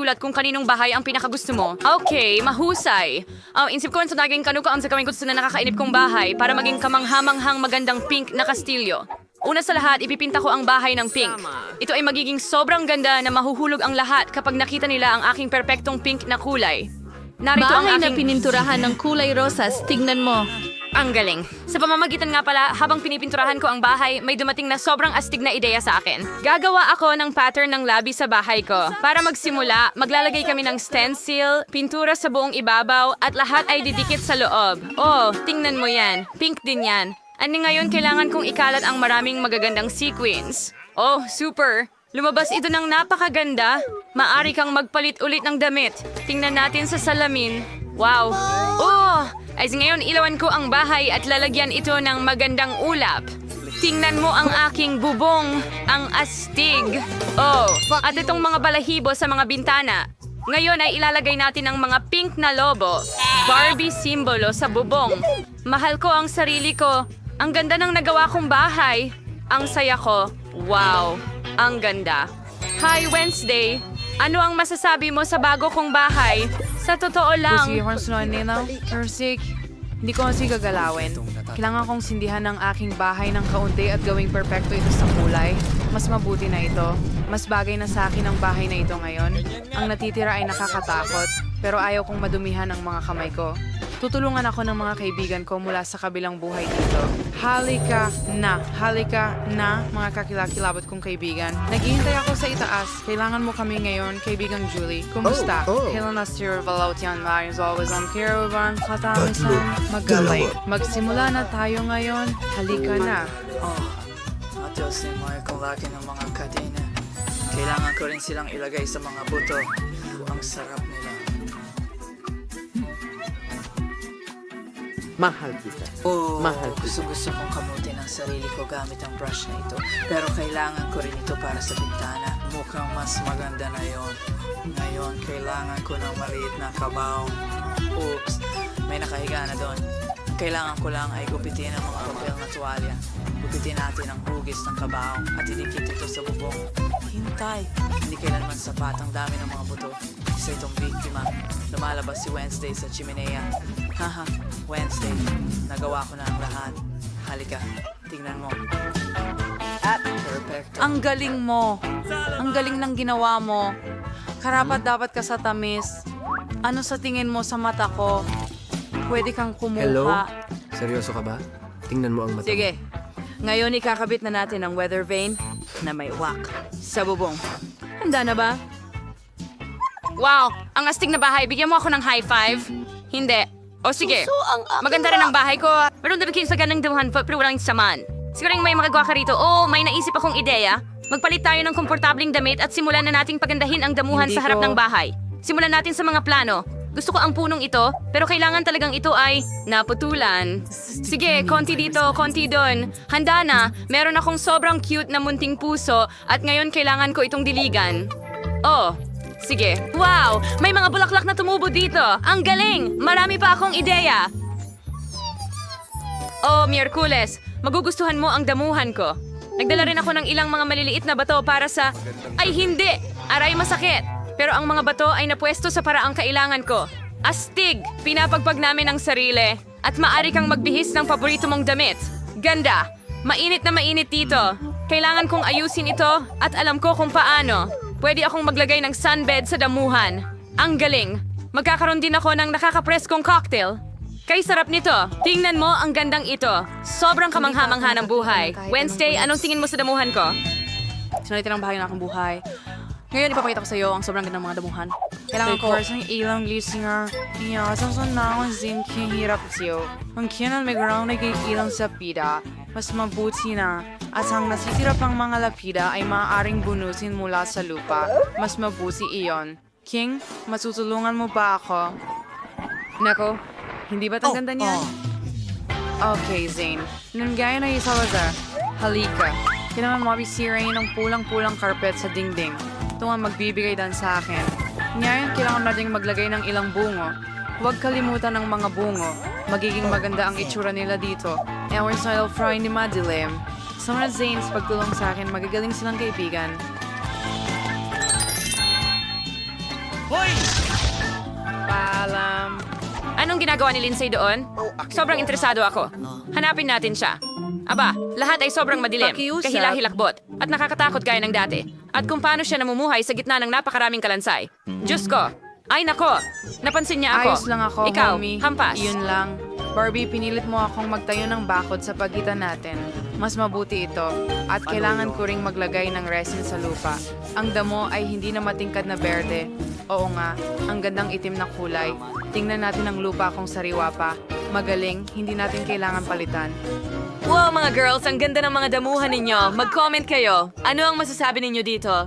isulat kung kaninong bahay ang pinakagusto mo. Okay, mahusay. Insip ko sa naging kanukaan sa kaming gusto na nakakainip kong bahay para maging kamanghamanghang magandang pink na kastilyo. Una sa lahat, ipipinta ko ang bahay ng pink. Ito ay magiging sobrang ganda na mahuhulog ang lahat kapag nakita nila ang aking perpektong pink na kulay. Narito ang Bahay na aking... pininturahan ng kulay rosas, tignan mo. Ang galing. Sa pamamagitan nga pala, habang pinipinturahan ko ang bahay, may dumating na sobrang astig na ideya sa akin. Gagawa ako ng pattern ng labi sa bahay ko. Para magsimula, maglalagay kami ng stencil, pintura sa buong ibabaw, at lahat ay didikit sa loob. Oh, tingnan mo yan. Pink din yan. Ani ngayon kailangan kong ikalat ang maraming magagandang sequins. Oh, super! Lumabas ito ng napakaganda. Maari kang magpalit ulit ng damit. Tingnan natin sa salamin. Wow! Oh! Ay ngayon ilawan ko ang bahay at lalagyan ito ng magandang ulap. Tingnan mo ang aking bubong, ang astig. Oh, at itong mga balahibo sa mga bintana. Ngayon ay ilalagay natin ang mga pink na lobo. Barbie simbolo sa bubong. Mahal ko ang sarili ko. Ang ganda ng nagawa kong bahay. Ang saya ko. Wow, ang ganda. Hi, Wednesday. Ano ang masasabi mo sa bago kong bahay? Sa totoo lang. Sige, Horns no, Nina. Ersik, hindi ko kasi gagalawin. Kailangan kong sindihan ng aking bahay ng kaunti at gawing perpekto ito sa kulay. Mas mabuti na ito. Mas bagay na sa akin ang bahay na ito ngayon. Ang natitira ay nakakatakot, pero ayaw kong madumihan ang mga kamay ko. Tutulungan ako ng mga kaibigan ko mula sa kabilang buhay dito. Halika na, mga kakilakilabot kong kaibigan. Naghihintay ako sa itaas. Kailangan mo kami ngayon, kaibigang Julie. Kumusta? Kailan na Sir Valentian Maris always on caravan, katamisan, magalay. Magsimula na tayo ngayon. Halika na. Matiyosin mo kung laki ng mga kadena. Kailangan ko rin silang ilagay sa mga buto. Ang sarap nila. Mahal kita. Mahal kita. Gusto kong kamutin ang sarili ko gamit ang brush na ito. Pero kailangan ko rin ito para sa bintana. Mukhang mas maganda na yon. Ngayon, kailangan ko ng maliit na kabaong. Oops, may nakahiga na doon. Kailangan ko lang ay gupitin ang mga papel na tuwalya. Gupitin natin ang hugis ng kabaong at idikit ito sa bubong. Hintay! Hindi kailanman sapat ang dami ng mga buto. Isa itong biktima. Lumalabas si Wednesday sa chimenea. Haha, Wednesday. Nagawa ko na ang lahat. Halika, tingnan mo. Perfecto. Ang galing mo. Ang galing ng ginawa mo. Karapat dapat ka sa tamis. Ano sa tingin mo sa mata ko? Pwede kang kumuha. Hello? Seryoso ka ba? Tingnan mo ang mata. Sige. Ngayon ikakabit na natin ang weather vane na may wak sa bubong. Handa na ba? Wow, ang astig na bahay. Bigyan mo ako ng high five. Hindi. O sige, maganda rin ang bahay ko. Meron din kayo sa ganang damuhan pero walang saman. Siguring may magagawa ka rito. Oh, may naisip akong ideya. Magpalit tayo ng komportabling damit at simulan na nating pagandahin ang damuhan Hindi sa harap ko- ng bahay. Simulan natin sa mga plano. Gusto ko ang punong ito, pero kailangan talagang ito ay naputulan. Sige, konti dito, konti doon. Handa na, meron akong sobrang cute na munting puso at ngayon kailangan ko itong diligan. Oh, sige. Wow! May mga bulaklak na tumubo dito. Ang galing! Marami pa akong ideya. Oh, Miyerkules, magugustuhan mo ang damuhan ko. Nagdala rin ako ng ilang mga maliliit na bato para sa... Ay, hindi! Aray, masakit! Pero ang mga bato ay napwesto sa paraang kailangan ko. Astig! Pinapagpag namin ang sarili. At maaari kang magbihis ng paborito mong damit. Ganda! Mainit na mainit dito. Kailangan kong ayusin ito at alam ko kung paano. Pwede akong maglagay ng sunbed sa damuhan. Ang galing! Magkakaroon din ako ng nakakapreskong cocktail. Kay sarap nito. Tingnan mo ang gandang ito. Sobrang kamangha-mangha ng buhay. Wednesday, anong tingin mo sa damuhan ko? Sinalitin ang bahagi ng aking buhay. Ngayon, ipapakita ko sa iyo ang sobrang gandang mga damuhan. Kailangan ko ng ilang listener. Iyasan na akong zinking hirap siyo. Ang kinan may ground na ilang sa pida, mas mabuti na. At ang nasisira pang mga lapida ay maaaring bunusin mula sa lupa. Mas mabuti iyon. King, matutulungan mo ba ako? Nako, hindi ba't ang ganda niyan? Okay, Zane. Nanggaya na Salazar. Halika. Kailangan mabisirain ng pulang-pulang carpet sa dingding. Ito ang magbibigay dan sa akin. Ngayon, kailangan natin maglagay ng ilang bungo. Huwag kalimutan ng mga bungo. Magiging maganda ang itsura nila dito. Our style fry ni Madilim. Sa mga Zanes, pagtulong sa akin, magagaling silang kaibigan. Paalam. Anong ginagawa ni Lindsay doon? Sobrang interesado ako. Hanapin natin siya. Aba, lahat ay sobrang madilim, Pakiusap. kahila-hilakbot, at nakakatakot gaya ng dati. At kung paano siya namumuhay sa gitna ng napakaraming kalansay. Diyos ko! Ay nako! Napansin niya ako. Ayos lang ako, Ikaw, homie. hampas. Yun lang. Barbie, pinilit mo akong magtayo ng bakod sa pagitan natin. Mas mabuti ito. At kailangan ko ring maglagay ng resin sa lupa. Ang damo ay hindi na matingkad na berde. Oo nga, ang gandang itim na kulay. Tingnan natin ang lupa kung sariwa pa. Magaling, hindi natin kailangan palitan. Wow mga girls, ang ganda ng mga damuhan ninyo. Mag-comment kayo. Ano ang masasabi ninyo dito?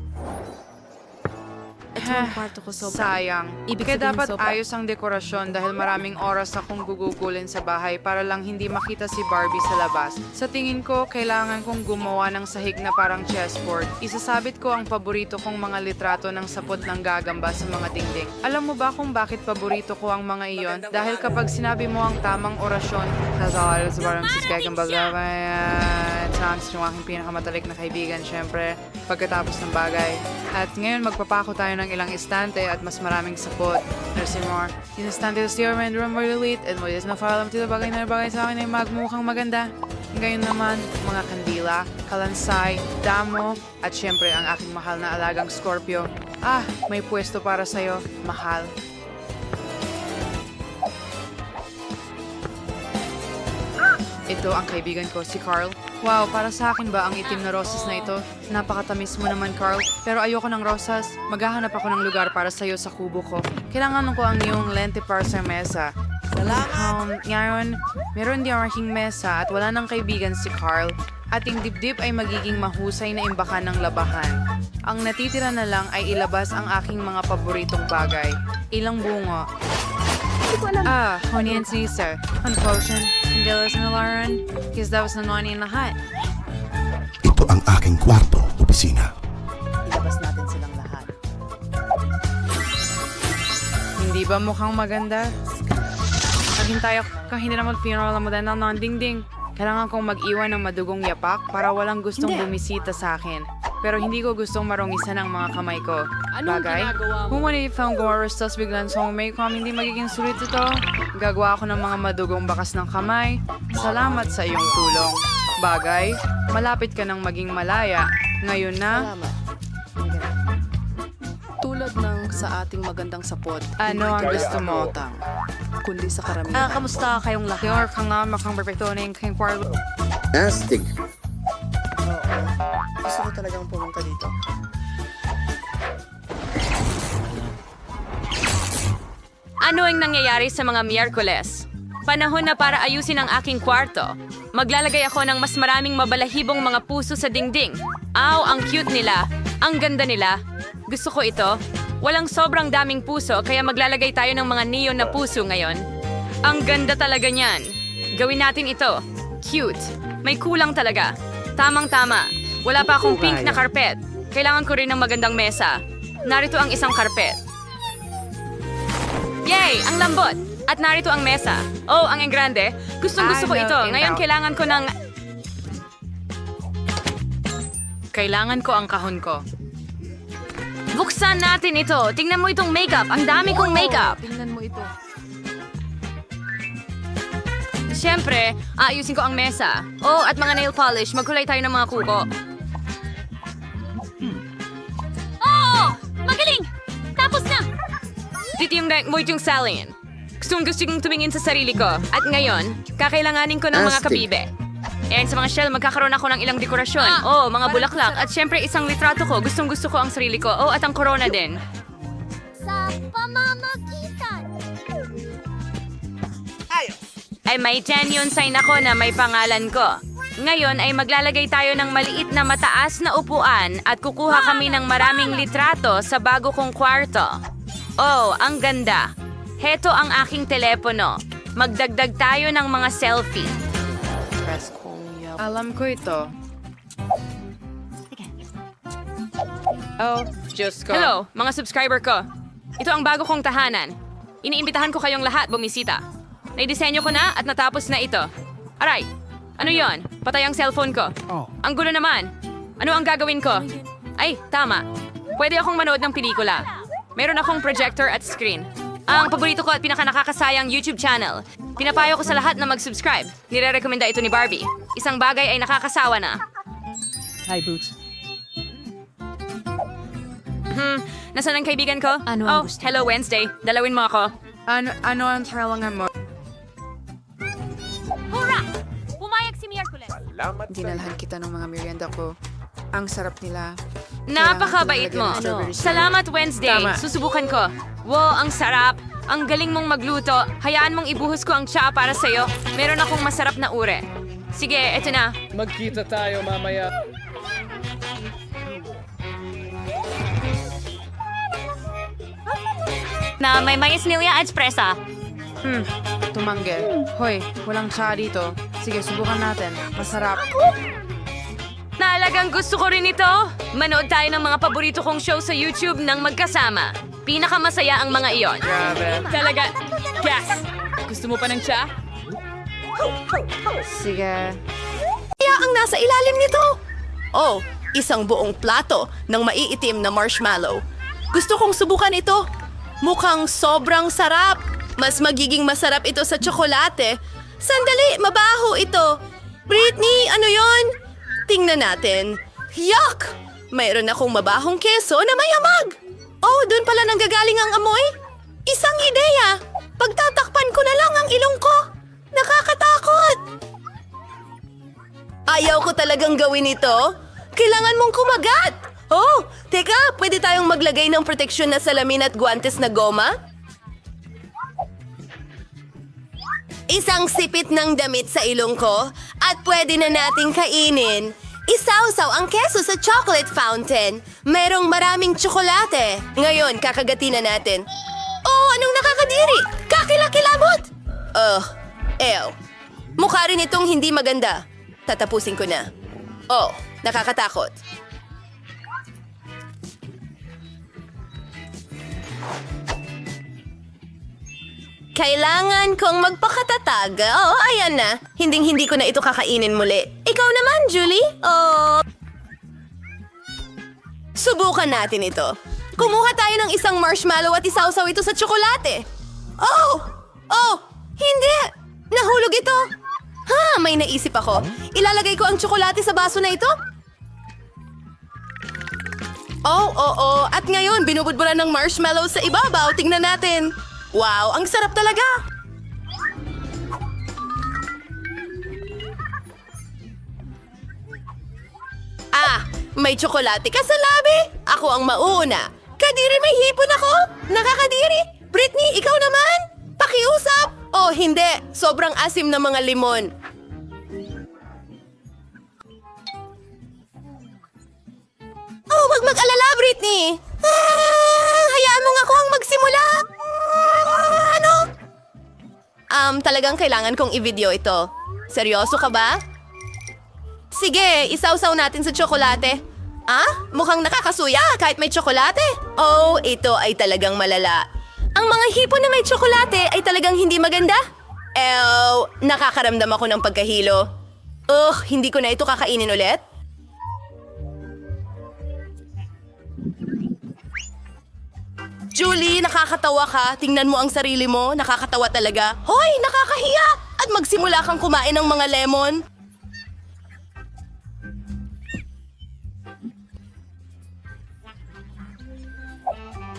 Sayang. Kaya dapat ayos ang dekorasyon dahil maraming oras akong gugugulin sa bahay para lang hindi makita si Barbie sa labas. Sa tingin ko, kailangan kong gumawa ng sahig na parang chessboard. Isasabit ko ang paborito kong mga litrato ng sapot ng gagamba sa mga dingding. Alam mo ba kung bakit paborito ko ang mga iyon? Dahil kapag sinabi mo ang tamang orasyon, sa parang si gagamba chance yung aking pinakamatalik na kaibigan, syempre, pagkatapos ng bagay. At ngayon, magpapako tayo ng ilang istante at mas maraming sapot. Nursing more. Yung istante sa steer, may drum more delete, and mo is na follow to the bagay na bagay sa akin ay magmukhang maganda. Ngayon naman, mga kandila, kalansay, damo, at syempre ang aking mahal na alagang Scorpio. Ah, may pwesto para sa'yo, mahal. Ito ang kaibigan ko, si Carl. Wow, para sa akin ba ang itim na rosas na ito? Napakatamis mo naman, Carl. Pero ayoko ng rosas. Maghahanap ako ng lugar para sa'yo sa kubo ko. Kailangan ko ang iyong lente para sa mesa. Salamat! Ngayon, meron din ang aking mesa at wala ng kaibigan si Carl. Ating dibdib ay magiging mahusay na imbakan ng labahan. Ang natitira na lang ay ilabas ang aking mga paboritong bagay. Ilang bungo. Ah, honey and Caesar. Ang potion. Candelas na Lauren. Because that was the money in lahat. Ito ang aking kwarto, opisina. Ilabas natin silang lahat. Hindi ba mukhang maganda? Naghintay ako kung hindi na mag-funeral ang modern ng dingding. Kailangan kong mag-iwan ng madugong yapak para walang gustong bumisita sa akin. Pero hindi ko gustong marungisan ang mga kamay ko. Bagay? Kung wala yung Goros, tas biglang may hindi magiging sulit ito. Gagawa ako ng mga madugong bakas ng kamay. Salamat sa iyong tulong. Bagay? Malapit ka nang maging malaya. Ngayon na, Tulad ng sa ating magandang sapot, ano ang gusto mo? kundi sa karamihan. Kamusta kayong lahat? Your kang makang perfecto na yung king kwarto. Astig. Gusto ko talagang pumunta dito. Ano ang nangyayari sa mga Miyerkules? Panahon na para ayusin ang aking kwarto. Maglalagay ako ng mas maraming mabalahibong mga puso sa dingding. Aw, ang cute nila. Ang ganda nila. Gusto ko ito. Walang sobrang daming puso kaya maglalagay tayo ng mga neon na puso ngayon. Ang ganda talaga niyan. Gawin natin ito. Cute. May kulang talaga. Tamang-tama. Wala pa akong pink na karpet. Kailangan ko rin ng magandang mesa. Narito ang isang karpet. Yay! Ang lambot! At narito ang mesa. Oh, ang engrande. Gustong-gusto ko ito. Ngayon kailangan ko ng... Kailangan ko ang kahon ko. Buksan natin ito. Tingnan mo itong makeup. Ang dami kong makeup. Tingnan mo ito. Siyempre, aayusin ko ang mesa. Oh, at mga nail polish. Magkulay tayo ng mga kuko. Oh! Magaling! Tapos na! Dito yung mo yung salin. Gusto kong tumingin sa sarili ko. At ngayon, kakailanganin ko ng mga kabibe. And sa mga shell, magkakaroon ako ng ilang dekorasyon. Oh, mga bulaklak. At syempre, isang litrato ko. Gustong-gusto ko ang sarili ko. Oh, at ang corona din. Sa pamamagitan. Ay may genuine sign ako na may pangalan ko. Ngayon ay maglalagay tayo ng maliit na mataas na upuan at kukuha kami ng maraming litrato sa bago kong kwarto. Oh, ang ganda. Heto ang aking telepono. Magdagdag tayo ng mga selfie. Alam ko ito. Oh, Diyos ko. Hello, mga subscriber ko. Ito ang bago kong tahanan. Iniimbitahan ko kayong lahat bumisita. Naidisenyo ko na at natapos na ito. Aray, ano yon? Patay ang cellphone ko. Ang gulo naman. Ano ang gagawin ko? Ay, tama. Pwede akong manood ng pelikula. Meron akong projector at screen. Ang paborito ko at pinakanakakasayang YouTube channel. Pinapayo ko sa lahat na mag-subscribe. Nire-recommenda ito ni Barbie. Isang bagay ay nakakasawa na. Hi, Boots. Nasaan ang kaibigan ko? Ano ang gusto? Hello Wednesday. Dalawin mo ako. Ano ang talangan mo? Hurra! Pumayag si Miyerkules. Dinalhan kita ng mga merienda ko. Ang sarap nila. Napakabait mo. Ano? Salamat Wednesday. Tama. Susubukan ko. Wow, ang sarap. Ang galing mong magluto. Hayaan mong ibuhos ko ang tsaa para sa'yo. Meron akong masarap na ure. Sige, eto na. Magkita tayo mamaya. Na may mais nilya at presa. Tumangge. Hoy, walang tsa dito. Sige, subukan natin. Masarap. Naalagang gusto ko rin ito. Manood tayo ng mga paborito kong show sa YouTube ng magkasama. Pinakamasaya ang mga iyon. Grabe. Talaga. Gas! Gusto mo pa ng tsa? Sige. Kaya ang nasa ilalim nito? Oh, isang buong plato ng maiitim na marshmallow. Gusto kong subukan ito. Mukhang sobrang sarap. Mas magiging masarap ito sa tsokolate. Sandali, mabaho ito. Britney, ano yon? Tingnan natin. Yuck! Mayroon akong mabahong keso na mayamag. Oh, doon pala nanggagaling ang amoy. Isang ideya. Pagtatakpan ko na lang ang ilong ko. Nakakatakot. Ayaw ko talagang gawin ito. Kailangan mong kumagat. Oh, teka, pwede tayong maglagay ng proteksyon na salamin at guantes na goma? Isang sipit ng damit sa ilong ko at pwede na nating kainin. Isawsaw ang keso sa chocolate fountain. Merong maraming tsokolate. Ngayon, kakagatin na natin. Oh, anong nakakadiri? Kakilakilabot! Ew. Mukha rin itong hindi maganda. Tatapusin ko na. Oh, nakakatakot. Kailangan kong magpakatatag. Oh, ayan na. Hinding-hindi ko na ito kakainin muli. Ikaw naman, Julie? Oh. Subukan natin ito. Kumuha tayo ng isang marshmallow at isawsaw ito sa tsokolate. Oh! Oh! Hindi! Nahulog ito. Ha, may naisip ako. Ilalagay ko ang tsokolate sa baso na ito. Oh, oo. At ngayon, binubudburan ng marshmallow sa ibabaw. Tingnan natin. Wow, ang sarap talaga! Ah, may tsokolate ka sa labi? Ako ang mauuna. Kadiri, may hipon ako? Nakakadiri! Britney, ikaw naman? Pakiusap! Oh, hindi. Sobrang asim ng mga limon. Oh, wag mag-alala, Britney! Hayaan mo nga ako ang magsimula! Ano? Talagang kailangan kong i-video ito. Seryoso ka ba? Sige, isawsaw natin sa tsokolate. Ah? Mukhang nakakasuya kahit may tsokolate. Oh, ito ay talagang malala. Ang mga hipon na may tsokolate ay talagang hindi maganda. Nakakaramdam ako ng pagkahilo. Hindi ko na ito kakainin ulit. Julie, nakakatawa ka. Tingnan mo ang sarili mo. Nakakatawa talaga. Hoy, nakakahiya! At magsimula kang kumain ng mga lemon.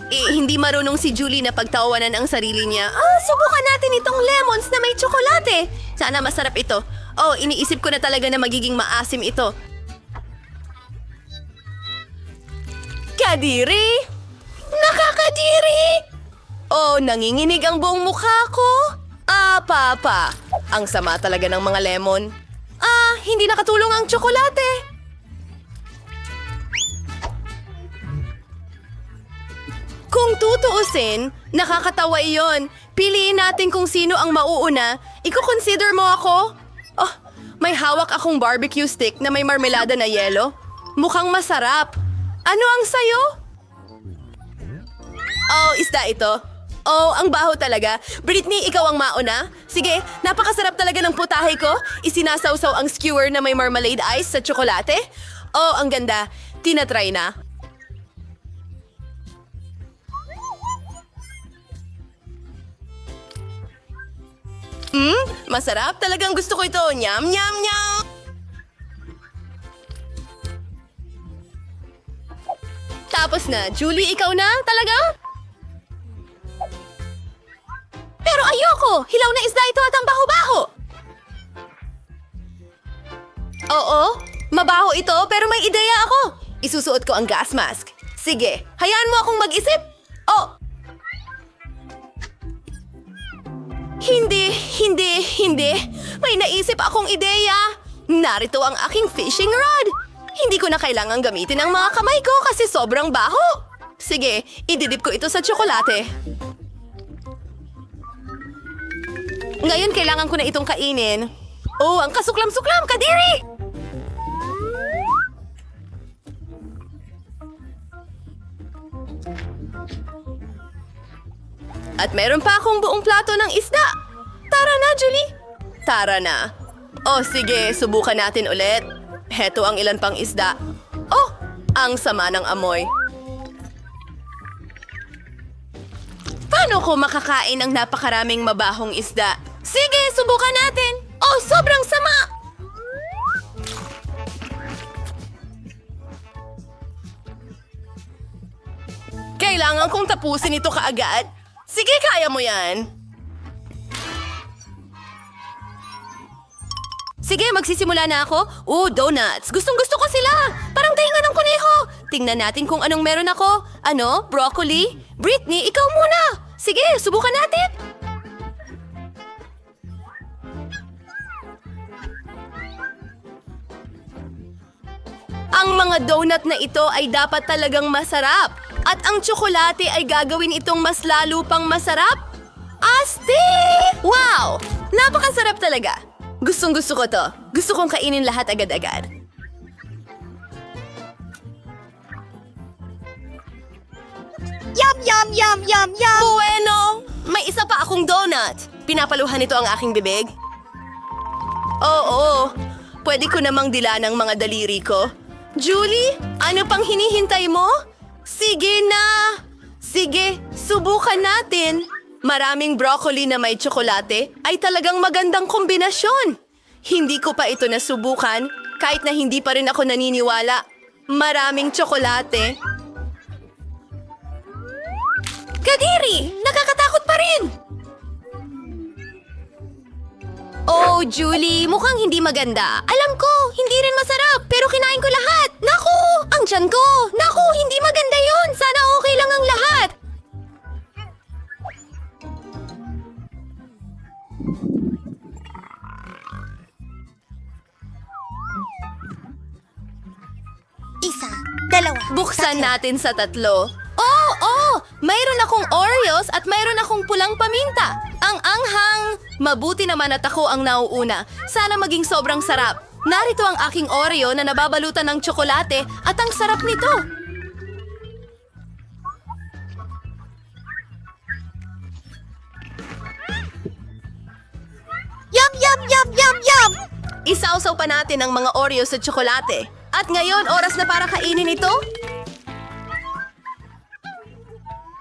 Hindi marunong si Julie na pagtawanan ang sarili niya. Subukan natin itong lemons na may tsokolate. Sana masarap ito. Oh, iniisip ko na talaga na magiging maasim ito. Kadiri! Nakakadiri! Oh, nanginginig ang buong mukha ko. Papa. Ang sama talaga ng mga lemon. Hindi nakatulong ang tsokolate. Kung tutuusin, nakakatawa iyon. Piliin natin kung sino ang mauuna. Iko-consider mo ako? Oh, may hawak akong barbecue stick na may marmelada na yelo. Mukhang masarap. Ano ang sayo? Oh, isda ito. Oh, ang baho talaga. Britney, ikaw ang mauna. Sige, napakasarap talaga ng putahe ko. Isinasawsaw ang skewer na may marmalade ice sa tsokolate. Oh, ang ganda. Tinatry na. Masarap, talagang gusto ko ito. Nyam, nyam, nyam! Tapos na. Julie, ikaw na? Talaga? Pero ayoko! Hilaw na isda ito at ang baho-baho! Oo, mabaho ito pero may ideya ako. Isusuot ko ang gas mask. Sige, hayaan mo akong mag-isip. Oh! Hindi. May naisip akong ideya. Narito ang aking fishing rod. Hindi ko na kailangang gamitin ang mga kamay ko kasi sobrang baho. Sige, ididip ko ito sa tsokolate. Ngayon kailangan ko na itong kainin. Oh, ang kasuklam-suklam, Kadiri! At meron pa akong buong plato ng isda. Tara na, Julie. Tara na. Oh, sige, subukan natin ulit. Heto ang ilan pang isda. Oh, ang sama ng amoy. Paano ko makakain ng napakaraming mabahong isda? Sige, subukan natin. Oh, sobrang sama! Kailangan kong tapusin ito kaagad. Sige, kaya mo yan. Sige, magsisimula na ako. Donuts. Gustong-gusto ko sila. Parang dahingan ng kuneho. Tingnan natin kung anong meron ako. Ano? Broccoli? Britney, ikaw muna. Sige, subukan natin. Ang mga donut na ito ay dapat talagang masarap. At ang tsokolate ay gagawin itong mas lalo pang masarap. Astig! Wow! Napakasarap talaga. Gustong-gusto ko to. Gusto kong kainin lahat agad-agad. Yum, yum, yum, yum, yum! Bueno! May isa pa akong donut. Pinapaluhan nito ang aking bibig. Oo. Pwede ko namang dila ng mga daliri ko. Julie, ano pang hinihintay mo? Sige na! Sige, subukan natin. Maraming broccoli na may tsokolate ay talagang magandang kombinasyon. Hindi ko pa ito nasubukan kahit na hindi pa rin ako naniniwala. Maraming tsokolate. Kadiri! Nakakatakot pa rin! Oh, Julie, mukhang hindi maganda. Alam ko, hindi rin masarap, pero kinain ko lahat. Naku, ang tiyan ko. Naku, hindi maganda yon. Sana okay lang ang lahat. Isa, dalawa. Buksan natin sa tatlo. Oh! Mayroon akong Oreos at mayroon akong pulang paminta. Ang anghang! Mabuti naman at ako ang nauuna. Sana maging sobrang sarap. Narito ang aking Oreo na nababalutan ng tsokolate at ang sarap nito. Yum, yum, yum, yum, yum! Isausaw pa natin ang mga Oreo sa tsokolate. At ngayon, oras na para kainin ito?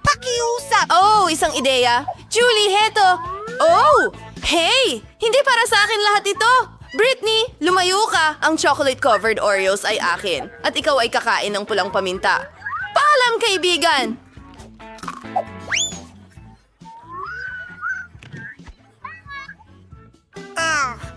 Pakiusap! Oh, isang ideya. Julie, heto. Oh! Hey! Hindi para sa akin lahat ito. Britney, lumayo ka. Ang chocolate-covered Oreos ay akin. At ikaw ay kakain ng pulang paminta. Paalam, kaibigan!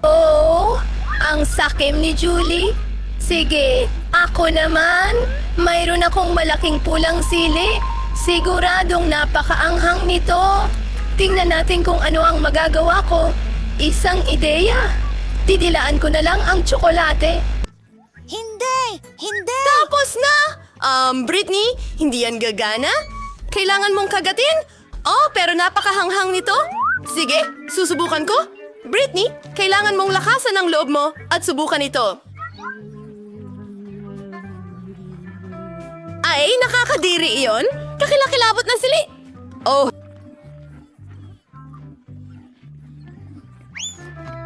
Oh, ang sakim ni Julie. Sige, ako naman. Mayroon akong malaking pulang sili. Siguradong napakaanghang nito. Tingnan natin kung ano ang magagawa ko. Isang ideya. Didilaan ko na lang ang tsokolate. Hindi! Hindi! Tapos na! Britney, hindi yan gagana? Kailangan mong kagatin? Oh, pero napakahanghang nito. Sige, susubukan ko. Britney, kailangan mong lakasan ang loob mo at subukan ito. Ay, nakakadiri iyon. Kakilakilabot na sili. Oh.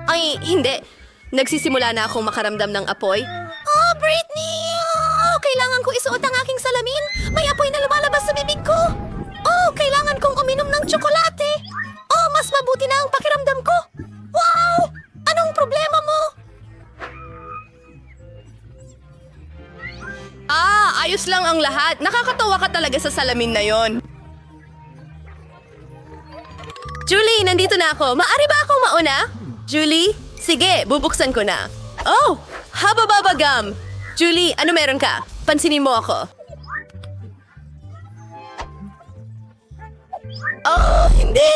Ay, hindi. Nagsisimula na akong makaramdam ng apoy. Oh, Britney! Oh, kailangan ko isuot ang aking salamin. May apoy na lumalabas sa bibig ko. Oh, kailangan kong uminom ng tsokolate. Oh, mas mabuti na ang pakiramdam ko. Wow! Ayos lang ang lahat. Nakakatawa ka talaga sa salamin na yon. Julie, nandito na ako. Maari ba akong mauna? Julie? Sige, bubuksan ko na. Oh, haba-baba gum. Julie, ano meron ka? Pansinin mo ako. Oh, hindi!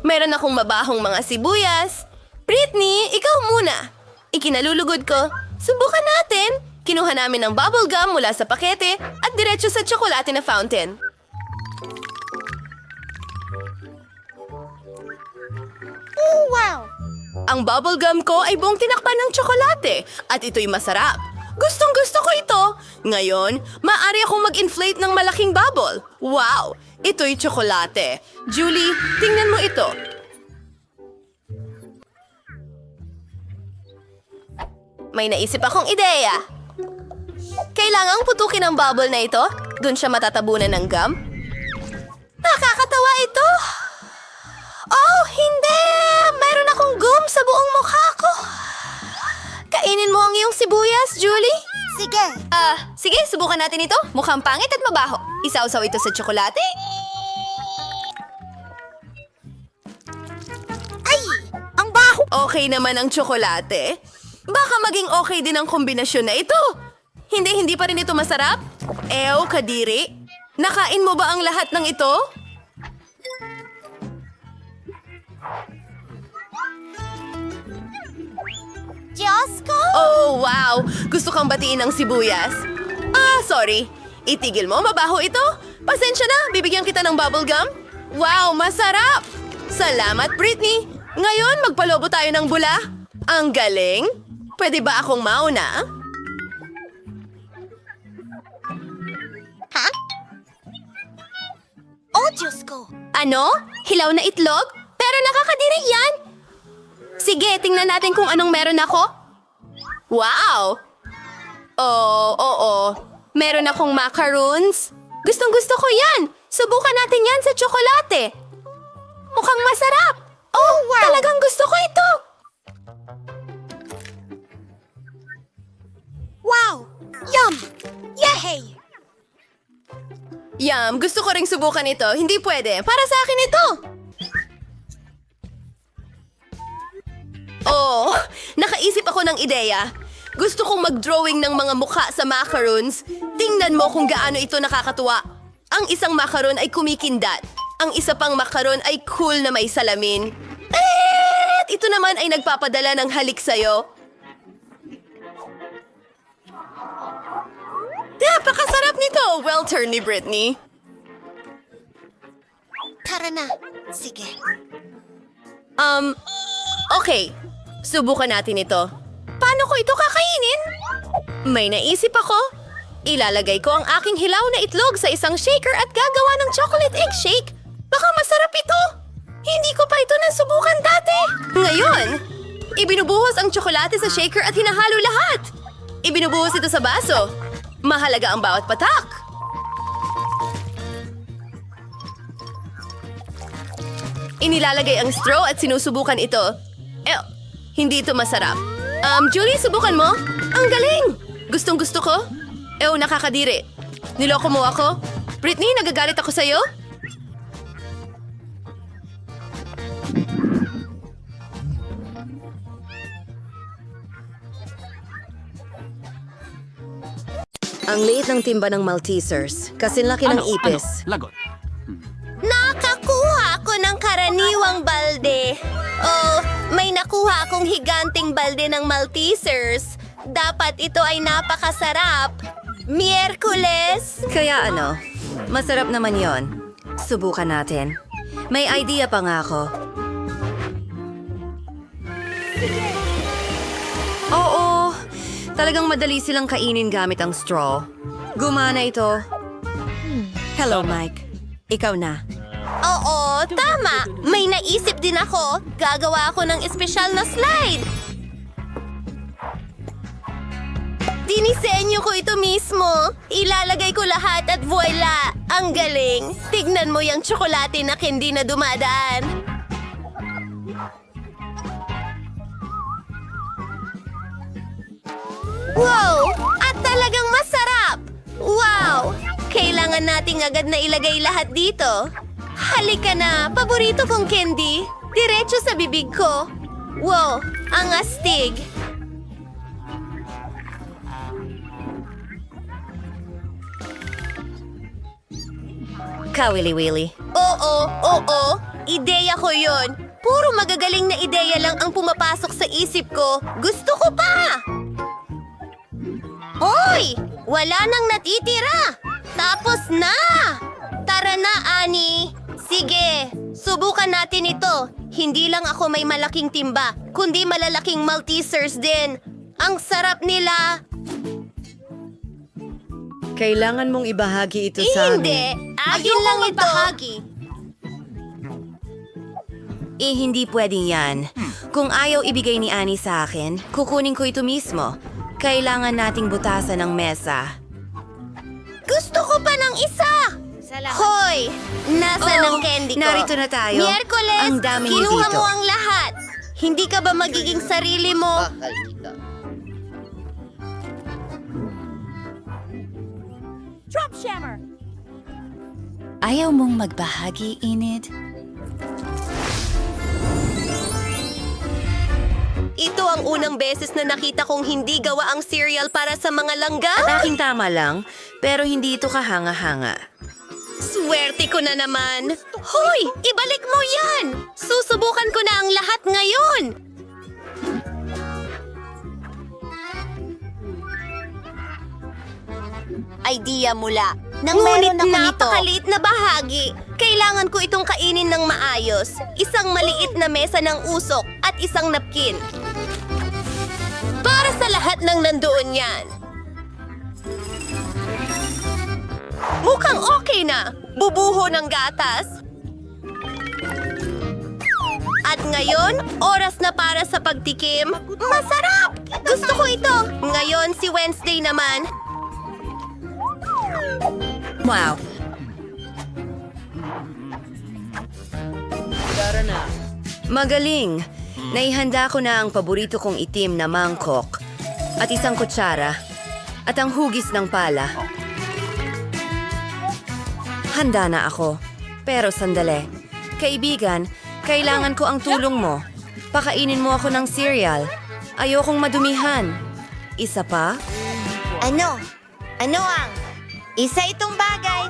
Meron akong mabahong mga sibuyas. Britney, ikaw muna. Ikinalulugod ko. Subukan natin. Kinuha namin ng bubble gum mula sa pakete at diretso sa tsokolate na fountain. Oh, wow! Ang bubble gum ko ay buong tinakpan ng tsokolate at ito'y masarap. Gustong gusto ko ito. Ngayon, maaari akong mag-inflate ng malaking bubble. Wow! Ito'y tsokolate. Julie, tingnan mo ito. May naisip akong ideya. Kailangang putukin ang bubble na ito. Doon siya matatabunan ng gum. Nakakatawa ito. Oh, hindi! Mayroon akong gum sa buong mukha ko. Kainin mo ang iyong sibuyas, Julie. Sige. Sige, subukan natin ito. Mukhang pangit at mabaho. Isawsaw ito sa tsokolate. Ay! Ang baho! Okay naman ang tsokolate. Baka maging okay din ang kombinasyon na ito. Hindi pa rin ito masarap? Ew, kadiri. Nakain mo ba ang lahat ng ito? Diyos ko! Oh, wow! Gusto kang batiin ng sibuyas? Sorry. Itigil mo, mabaho ito. Pasensya na, bibigyan kita ng bubble gum. Wow, masarap! Salamat, Britney. Ngayon, magpalobo tayo ng bula. Ang galing. Pwede ba akong mauna? Ha? Oh, Diyos ko! Ano? Hilaw na itlog? Pero nakakadiri yan! Sige, tingnan natin kung anong meron ako. Wow! Oo. Meron akong macaroons. Gustong-gusto ko yan! Subukan natin yan sa tsokolate. Mukhang masarap! Oh, wow! Talagang gusto ko ito! Wow! Yum! Yehey! Yum, gusto ko ring subukan ito. Hindi pwede. Para sa akin ito! Oh, nakaisip ako ng ideya. Gusto kong mag-drawing ng mga mukha sa macaroons. Tingnan mo kung gaano ito nakakatuwa. Ang isang macaron ay kumikindat. Ang isa pang macaron ay cool na may salamin. At ito naman ay nagpapadala ng halik sa'yo. Napakasarap nito! Well turn ni Britney. Tara na. Sige. Okay. Subukan natin ito. Paano ko ito kakainin? May naisip ako. Ilalagay ko ang aking hilaw na itlog sa isang shaker at gagawa ng chocolate egg shake. Baka masarap ito. Hindi ko pa ito nasubukan dati. Ngayon, ibinubuhos ang tsokolate sa shaker at hinahalo lahat. Ibinubuhos ito sa baso. Mahalaga ang bawat patak. Inilalagay ang straw at sinusubukan ito. Hindi ito masarap. Julie, subukan mo. Ang galing! Gustong-gusto ko. Nakakadiri. Niloko mo ako. Britney, nagagalit ako sa'yo? Ang liit ng timba ng Maltesers. Kasinlaki ng ipis. Lagot. Nakakuha ako ng karaniwang balde. Oh, may nakuha akong higanting balde ng Maltesers. Dapat ito ay napakasarap. Miyerkules! Kaya ano, masarap naman yon. Subukan natin. May idea pa nga ako. Oo, talagang madali silang kainin gamit ang straw. Gumana ito. Hello, Mike. Ikaw na. Oo, tama. May naisip din ako. Gagawa ako ng espesyal na slide. Dinisenyo ko ito mismo. Ilalagay ko lahat at voila! Ang galing. Tignan mo yung tsokolate na hindi na dumadaan. Wow! At talagang masarap! Wow! Kailangan nating agad na ilagay lahat dito. Halika na, paborito kong candy. Diretso sa bibig ko. Wow, ang astig. Kawili-wili. Oo. Ideya ko yon. Puro magagaling na ideya lang ang pumapasok sa isip ko. Gusto ko pa! Hoy! Wala nang natitira! Tapos na! Tara na, Ani! Sige, subukan natin ito. Hindi lang ako may malaking timba, kundi malalaking Maltesers din. Ang sarap nila! Kailangan mong ibahagi ito sa amin. Hindi! Akin lang ito! Hindi pwedeng yan. Kung ayaw ibigay ni Annie sa akin, kukunin ko ito mismo. Kailangan nating butasan ng mesa. Gusto ko pa ng isa! Hoy! Nasa ng candy ko? narito na tayo. Miyerkules, Ang dami niyo kinuha dito. mo ang lahat. Hindi ka ba magiging sarili mo? Ayaw mong magbahagi, Enid? Ito ang unang beses na nakita kong hindi gawa ang cereal para sa mga langga. Aking tama lang, pero hindi ito kahanga-hanga. Swerte ko na naman. Hoy, ibalik mo yan! Susubukan ko na ang lahat ngayon. Idea mula. Ngunit napakaliit na bahagi. Kailangan ko itong kainin ng maayos. Isang maliit na mesa ng usok at isang napkin. Para sa lahat ng nandoon yan. Mukhang okay na. Bubuho ng gatas. At ngayon, oras na para sa pagtikim. Masarap! Gusto ko ito. Ngayon, si Wednesday naman. Wow! Tara na. Magaling! Naihanda ko na ang paborito kong itim na mangkok at isang kutsara at ang hugis ng pala. Handa na ako. Pero sandali. Kaibigan, kailangan ko ang tulong mo. Pakainin mo ako ng cereal. Ayokong madumihan. Isa pa? Ano? Ano ang? Isa itong bagay.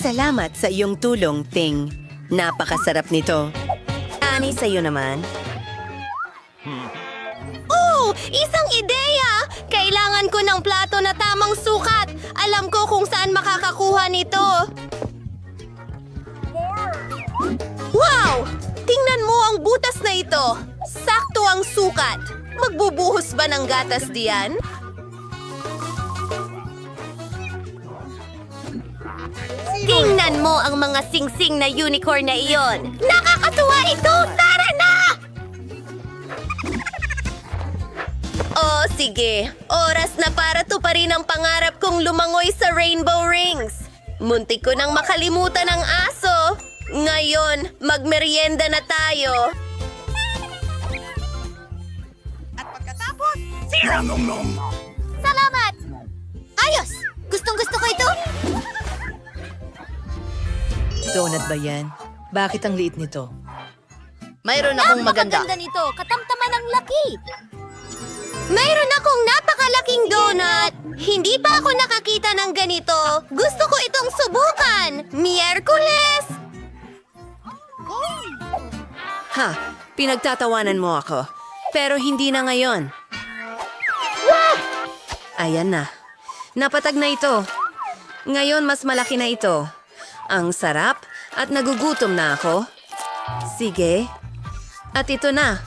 Salamat sa iyong tulong, Ting. Napakasarap nito. Ani, sa'yo naman. Oh! Isang ideya! Kailangan ko ng plato na tamang sukat. Alam ko kung saan makakakuha nito. Wow! Tingnan mo ang butas na ito. Sakto ang sukat. Magbubuhos ba ng gatas diyan? Tingnan mo ang mga singsing na unicorn na iyon. Nakakatuwa ito! Tara na! Oh, sige. Oras na para tuparin ang pangarap kong lumangoy sa rainbow rings. Muntik ko nang makalimutan ang aso. Ngayon, magmerienda na tayo. Salamat! Ayos! Gustong-gusto ko ito. Donut ba yan? Bakit ang liit nito? Mayroon akong maganda. Napakaganda nito. Katamtaman ang laki. Mayroon akong napakalaking donut. Hindi pa ako nakakita ng ganito. Gusto ko itong subukan. Miyerkules! Ha, pinagtatawanan mo ako. Pero hindi na ngayon. Ayan na. Napatag na ito. Ngayon mas malaki na ito. Ang sarap at nagugutom na ako. Sige. At ito na.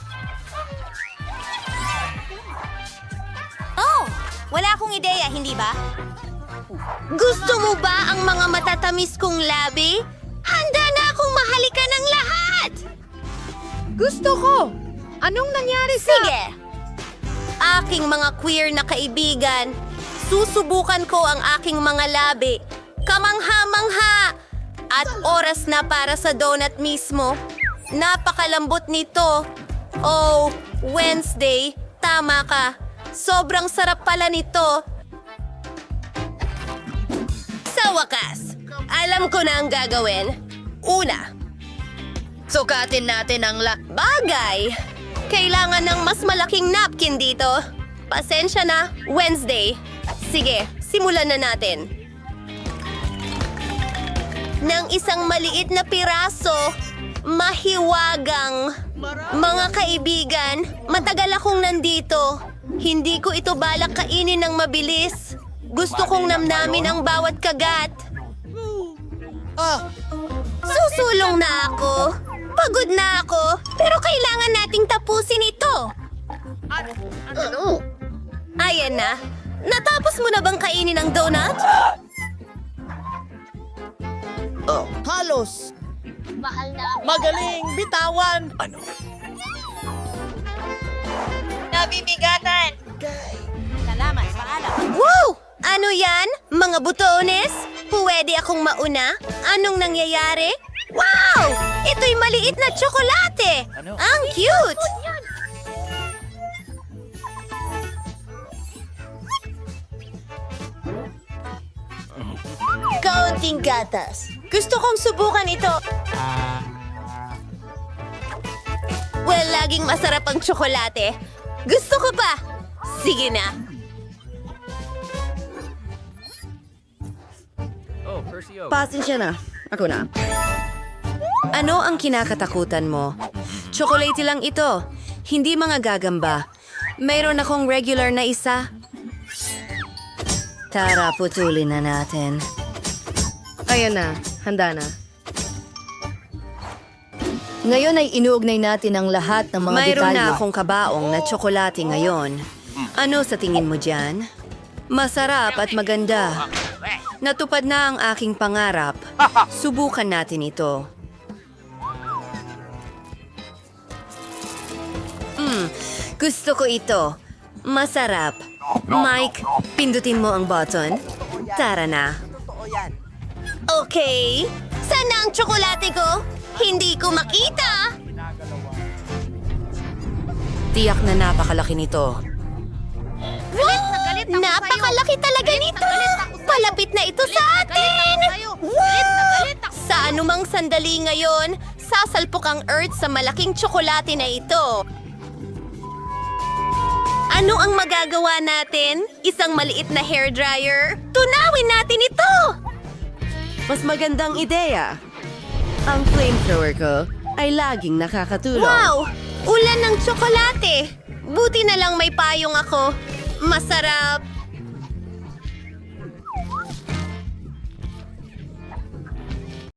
Oh! Wala akong ideya, hindi ba? Gusto mo ba ang mga matatamis kong labi? Handa na akong mahalikan ng lahat! Gusto ko! Anong nangyari sa... Sige! Aking mga queer na kaibigan, susubukan ko ang aking mga labi. Kamangha-mangha! At oras na para sa donut mismo. Napakalambot nito. Oh, Wednesday, tama ka. Sobrang sarap pala nito. Sa wakas, alam ko na ang gagawin. Una, sukatin natin ang bagay. Kailangan ng mas malaking napkin dito. Pasensya na, Wednesday. Sige, simulan na natin. Ng isang maliit na piraso, mahiwagang. Mga kaibigan, matagal akong nandito. Hindi ko ito balak kainin ng mabilis. Gusto kong namnamin ang bawat kagat. Susulong na ako. Pagod na ako. Pero kailangan nating tapusin ito. Ayan na. Natapos mo na bang kainin ang donut? Halos. Magaling, bitawan. Nabibigatan. Wow! Ano yan? Mga butones? Pwede akong mauna? Anong nangyayari? Wow! Ito'y maliit na tsokolate! Ang cute! Kaunting gatas. Gusto kong subukan ito. Well, laging masarap ang tsokolate. Gusto ko pa. Sige na. Pasensya na. Ako na. Ano ang kinakatakutan mo? Tsokolate lang ito. Hindi mga gagamba. Mayroon akong regular na isa. Tara, putulin na natin. Ayan na. Handa na. Ngayon ay inuugnay natin ang lahat ng mga Mayroon detalye. na akong kabaong na tsokolate ngayon. Ano sa tingin mo dyan? Masarap at maganda. Natupad na ang aking pangarap. Subukan natin ito. Gusto ko ito. Masarap. Mike, pindutin mo ang button. Tara na. Okay. Saan na ang tsokolate ko? Hindi ko makita. Tiyak na napakalaki nito. Wow! Napakalaki talaga nito! Palapit na ito sa atin! Wow! Sa anumang sandali ngayon, sasalpok ang Earth sa malaking tsokolate na ito. Ano ang magagawa natin? Isang maliit na hairdryer? Tunawin natin ito! Mas magandang ideya. Ang flamethrower ko ay laging nakakatulong. Wow! Ulan ng tsokolate! Buti na lang may payong ako. Masarap.